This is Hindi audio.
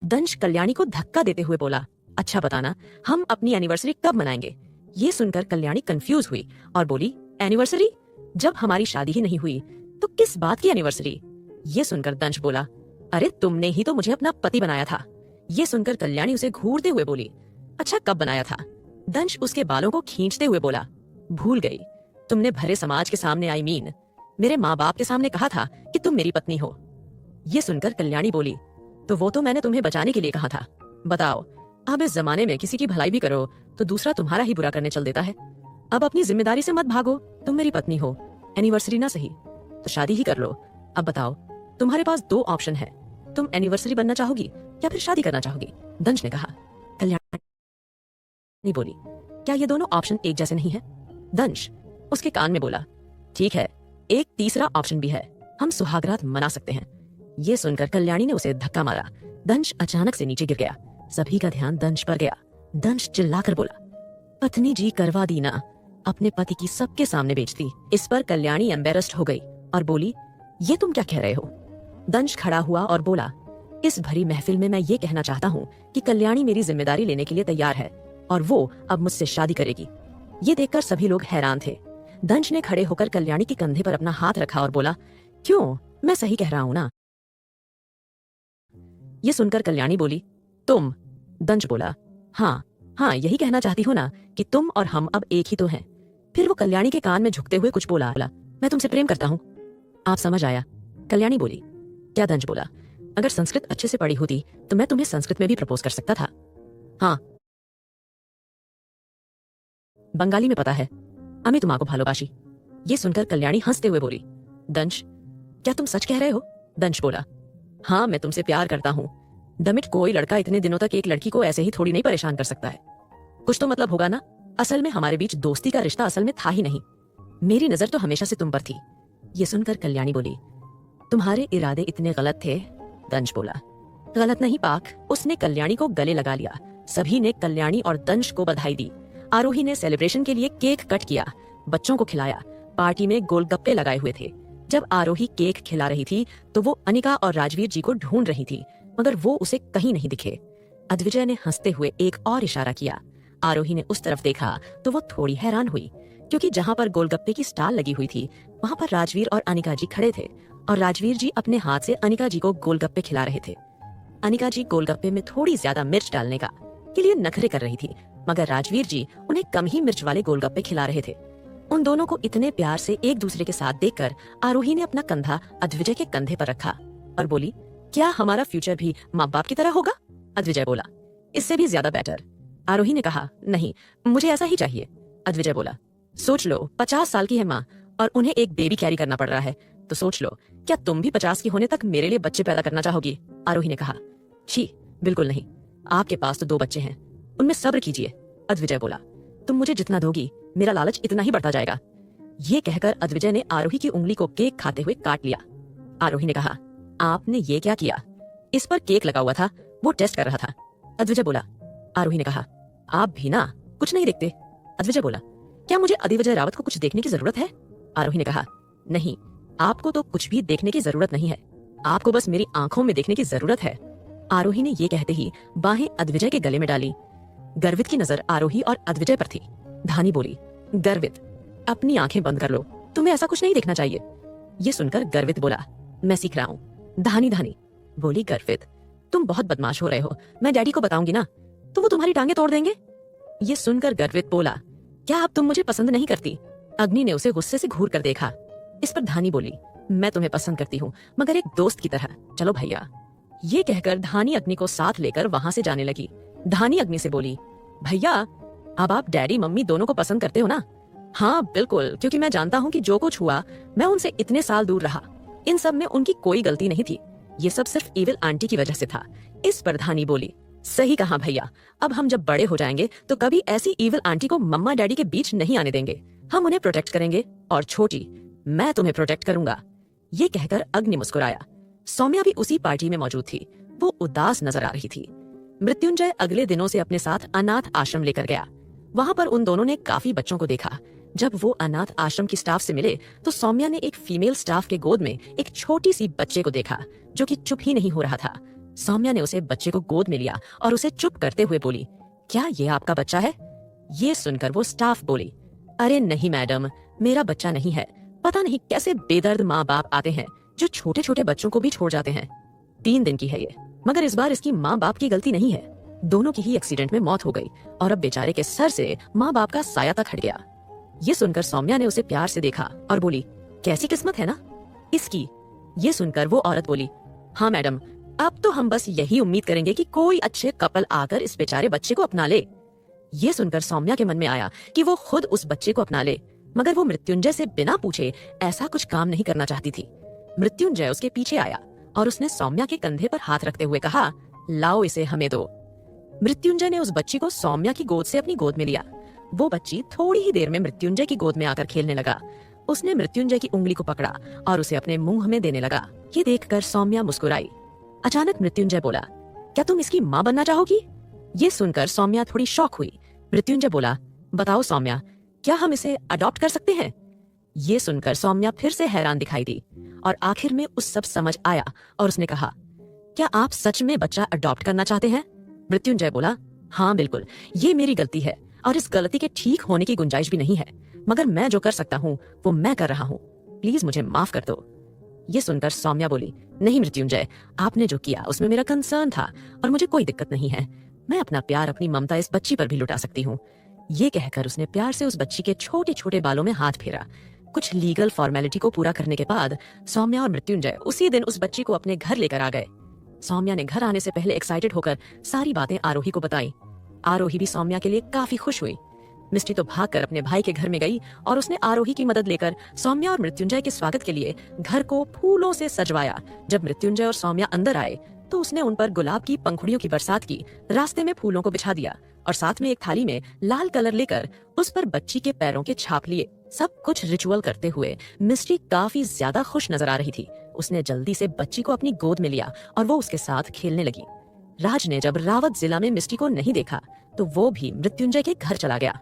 दंश कल्याणी को धक्का देते हुए बोला, अच्छा बताना, हम अपनी एनिवर्सरी कब मनाएंगे? ये सुनकर कल्याणी कंफ्यूज हुई और बोली, एनिवर्सरी? जब हमारी शादी ही नहीं हुई तो किस बात की एनिवर्सरी? ये सुनकर दंश बोला, अरे तुमने ही तो मुझे अपना पति बनाया था। ये सुनकर कल्याणी उसे घूरते हुए बोली, अच्छा कब बनाया था? दंश उसके बालों को खींचते हुए बोला, भूल गई। तुमने भरे समाज के सामने, आई मीन मेरे माँ बाप के सामने कहा था कि तुम मेरी पत्नी हो। ये सुनकर कल्याणी बोली, तो वो तो मैंने तुम्हें बचाने के लिए कहा था। बताओ, अब इस जमाने में किसी की भलाई भी करो तो दूसरा तुम्हारा ही बुरा करने चल देता है। अब अपनी जिम्मेदारी से मत भागो, तुम मेरी पत्नी हो, एनिवर्सरी ना सही तो शादी ही कर लो। अब बताओ, तुम्हारे पास दो ऑप्शन है, तुम एनिवर्सरी बनना चाहोगी या फिर शादी करना चाहोगी? दंश ने कहा। कल्याणी बोली, क्या ये दोनों ऑप्शन एक जैसे नहीं है? दंश उसके कान में बोला, ठीक है, एक तीसरा ऑप्शन भी है, हम सुहागरात मना सकते हैं। ये सुनकर कल्याणी ने उसे धक्का मारा। दंश अचानक से नीचे गिर गया। सभी का ध्यान दंश पर गया। दंश चिल्लाकर बोला, पत्नी जी करवा दी ना, अपने पति की सबके सामने बेच दी। इस पर कल्याणी एम्बेरस्ड हो गई और बोली, ये तुम क्या कह रहे हो? दंश खड़ा हुआ और बोला, इस भरी महफिल में मैं ये कहना चाहता हूँ कि कल्याणी मेरी जिम्मेदारी लेने के लिए तैयार है और वो अब मुझसे शादी करेगी। ये देखकर सभी लोग हैरान थे। दंश ने खड़े होकर कल्याणी के कंधे पर अपना हाथ रखा और बोला, क्यों, मैं सही कह रहा हूं ना? ये सुनकर कल्याणी बोली, तुम? दंश बोला, हाँ, यही कहना चाहती हो ना कि तुम और हम अब एक ही तो हैं। फिर वो कल्याणी के कान में झुकते हुए कुछ बोला, मैं तुमसे प्रेम करता हूँ। आप समझ आया? कल्याणी बोली। क्या? दंश बोला, अगर संस्कृत अच्छे से पढ़ी होती तो मैं तुम्हें संस्कृत में भी प्रपोज कर सकता था। हाँ, बंगाली में पता है, আমি তোমাকে ভালোবাসি। ये सुनकर कल्याणी हंसते हुए बोली, दंश क्या तुम सच कह रहे हो? दंश बोला, हाँ, मैं तुमसे प्यार करता हूँ। दमित कोई लड़का इतने दिनों तक एक लड़की को ऐसे ही थोड़ी नहीं परेशान कर सकता है। कुछ तो मतलब होगा ना? असल में हमारे बीच दोस्ती का रिश्ता असल में था ही नहीं। मेरी नजर तो हमेशा से तुम पर थी। ये सुनकर कल्याणी बोली, तुम्हारे इरादे इतने गलत थे? दंश बोला, गलत नहीं पाक। उसने कल्याणी को गले लगा लिया। सभी ने कल्याणी और दंश को बधाई दी। आरोही ने सेलिब्रेशन के लिए केक कट किया, बच्चों को खिलाया। पार्टी में गोलगप्पे लगाए हुए थे। जब आरोही केक खिला रही थी तो वो अनिका और राजवीर जी को ढूंढ रही थी, मगर वो उसे कहीं नहीं दिखे। अद्विजय ने हंसते हुए एक और इशारा किया। आरोही ने उस तरफ देखा तो वो थोड़ी हैरान हुई, क्योंकि जहाँ पर गोलगप्पे की स्टॉल लगी हुई थी वहाँ पर राजवीर और अनिका जी खड़े थे और राजवीर जी अपने हाथ से अनिका जी को गोलगप्पे खिला रहे थे। अनिका जी गोलगप्पे में थोड़ी ज्यादा मिर्च डालने के लिए नखरे कर रही थी, मगर राजवीर जी उन्हें कम ही मिर्च वाले गोलगप्पे खिला रहे थे। उन दोनों को इतने प्यार से एक दूसरे के साथ देखकर आरोही ने अपना कंधा अद्विजय के कंधे पर रखा और बोली, क्या हमारा फ्यूचर भी माँ बाप की तरह होगा? अद्विजय बोला, इससे भी ज्यादा बेटर। आरोही ने कहा, नहीं, मुझे ऐसा ही चाहिए। अद्विजय बोला, सोच लो, 50 साल की है माँ और उन्हें एक बेबी कैरी करना पड़ रहा है, तो सोच लो, क्या तुम भी 50 की होने तक मेरे लिए बच्चे पैदा करना चाहोगी? आरोही ने कहा, छी, बिल्कुल नहीं। आपके पास तो 2 बच्चे हैं, उनमें सब्र कीजिए। अद्विजय बोला, तुम मुझे जितना दोगी मेरा लालच इतना ही बढ़ता जाएगा। ये कहकर अद्विजय ने आरोही की उंगली को केक खाते हुए काट लिया। आरोही ने कहा, आपने ये क्या किया? इस पर केक लगा हुआ था, वो टेस्ट कर रहा था। अद्विजय बोला। आरोही ने कहा, आप भी ना कुछ नहीं देखते। अद्विजय बोला, क्या मुझे अधिविजय रावत को कुछ देखने की जरूरत है? आरोही ने कहा, नहीं, आपको तो कुछ भी देखने की जरूरत नहीं है, आपको बस मेरी आंखों में देखने की जरूरत है। आरोही ने ये कहते ही बाहें अद्विजय के गले में डाली। गर्वित की नजर आरोही और अद्विजय पर थी। धानी बोली, गर्वित, अपनी आंखें बंद कर लो, तुम्हें ऐसा कुछ नहीं देखना चाहिए। ये सुनकर गर्वित बोला, मैं सीख रहा हूँ। धानी बोली, गर्वित, तुम बहुत बदमाश हो रहे हो, मैं डैडी को बताऊंगी ना तो वो तुम्हारी टांगे तोड़ देंगे। ये सुनकर गर्वित बोला, क्या अब तुम मुझे पसंद नहीं करती? अग्नि ने उसे गुस्से से घूर कर देखा। इस पर धानी बोली, मैं तुम्हें पसंद करती हूँ, मगर एक दोस्त की तरह, चलो भैया। ये कहकर धानी अग्नि को साथ लेकर वहां से जाने लगी। धानी अग्नि से बोली, भैया, अब आप डैडी मम्मी दोनों को पसंद करते हो ना? हाँ बिल्कुल, क्योंकि मैं जानता हूँ कि जो कुछ हुआ, मैं उनसे इतने साल दूर रहा, इन सब में उनकी कोई गलती नहीं थी, ये सब सिर्फ इविल आंटी की वजह से था। इस पर धानी बोली, सही कहा भैया, अब हम जब बड़े हो जाएंगे तो कभी ऐसी इविल आंटी को मम्मा डैडी के बीच नहीं आने देंगे, हम उन्हें प्रोटेक्ट करेंगे, और छोटी, मैं तुम्हें प्रोटेक्ट करूंगा। ये कहकर अग्नि मुस्कुराया। सौम्या भी उसी पार्टी में मौजूद थी, वो उदास नजर आ रही थी। मृत्युंजय अगले दिनों से अपने साथ अनाथ आश्रम लेकर गया। वहां पर उन दोनों ने काफी बच्चों को देखा। जब वो अनाथ आश्रम की स्टाफ से मिले तो सौम्या ने एक फीमेल स्टाफ के गोद में एक छोटी सी बच्चे को देखा जो कि चुप ही नहीं हो रहा था। सौम्या ने उसे बच्चे को गोद में लिया और उसे चुप करते हुए बोली, क्या ये आपका बच्चा है? ये सुनकर वो स्टाफ बोली, अरे नहीं मैडम, मेरा बच्चा नहीं है। पता नहीं कैसे बेदर्द माँ बाप आते हैं जो छोटे छोटे बच्चों को भी छोड़ जाते हैं। 3 दिन की है ये, मगर इस बार इसकी माँ बाप की गलती नहीं है। दोनों की ही एक्सीडेंट में मौत हो गई और अब बेचारे के सर से माँ बाप का साया तक हट गया। ये सुनकर सौम्या ने उसे प्यार से देखा और बोली, कैसी किस्मत है ना इसकी। ये सुनकर वो औरत बोली, हाँ मैडम, अब तो हम बस यही उम्मीद करेंगे कि कोई अच्छे कपल आकर इस बेचारे बच्चे को अपना ले। ये सुनकर सौम्या के मन में आया कि वो खुद उस बच्चे को अपना ले, मगर वो मृत्युंजय से बिना पूछे ऐसा कुछ काम नहीं करना चाहती थी। मृत्युंजय उसके पीछे आया और उसने सौम्या के कंधे पर हाथ रखते हुए कहा, लाओ इसे हमें दो। मृत्युंजय ने उस बच्ची को सौम्या की गोद से अपनी गोद में लिया। वो बच्ची थोड़ी ही देर में मृत्युंजय की गोद में आकर खेलने लगा। उसने मृत्युंजय की उंगली को पकड़ा और उसे अपने मुंह में देने लगा। ये देखकर सौम्या मुस्कुराई। अचानक मृत्युंजय बोला, क्या तुम इसकी माँ बनना चाहोगी? ये सुनकर सौम्या थोड़ी शॉक हुई। मृत्युंजय बोला, बताओ सौम्या, क्या हम इसे अडॉप्ट कर सकते हैं? ये सुनकर सौम्या फिर से हैरान दिखाई दी और आखिर में उस सब समझ आया और उसने कहा, क्या आप सच में बच्चा अडॉप्ट करना चाहते हैं? मृत्युंजय बोला, हाँ बिल्कुल, ये मेरी गलती है और इस गलती के ठीक होने की गुंजाइश भी नहीं है, मगर मैं जो कर सकता हूँ वो मैं कर रहा हूँ। प्लीज मुझे माफ कर दो। ये सुनकर सौम्या बोली, नहीं मृत्युंजय, आपने जो किया उसमें मेरा कंसर्न था और मुझे कोई दिक्कत नहीं है। मैं अपना प्यार, अपनी ममता इस बच्ची पर भी लुटा सकती हूँ। ये कहकर उसने प्यार से उस बच्ची के छोटे छोटे बालों में हाथ फेरा। कुछ लीगल फॉर्मेलिटी को पूरा करने के बाद सौम्या और मृत्युंजय उसी दिन उस बच्ची को अपने घर लेकर आ गए। सौम्या ने घर आने से पहले एक्साइटेड होकर सारी बातें आरोही को बताई। आरोही भी सौम्या के लिए काफी खुश हुई। मिष्टी तो भागकर अपने भाई के घर में गई और उसने आरोही की मदद लेकर सौम्या और मृत्युंजय के स्वागत के लिए घर को फूलों से सजवाया। जब मृत्युंजय और सौम्या अंदर आए तो उसने उन पर गुलाब की पंखुड़ियों की बरसात की, रास्ते में फूलों को बिछा दिया और साथ में एक थाली में लाल कलर लेकर उस पर बच्ची के पैरों के छाप लिए। सब कुछ रिचुअल करते हुए मिष्टी काफी ज्यादा खुश नजर आ रही थी। उसने जल्दी से बच्ची को अपनी गोद में लिया और वो उसके साथ खेलने लगी। राज ने जब रावत जिला में मिष्टी को नहीं देखा तो वो भी मृत्युंजय के घर चला गया।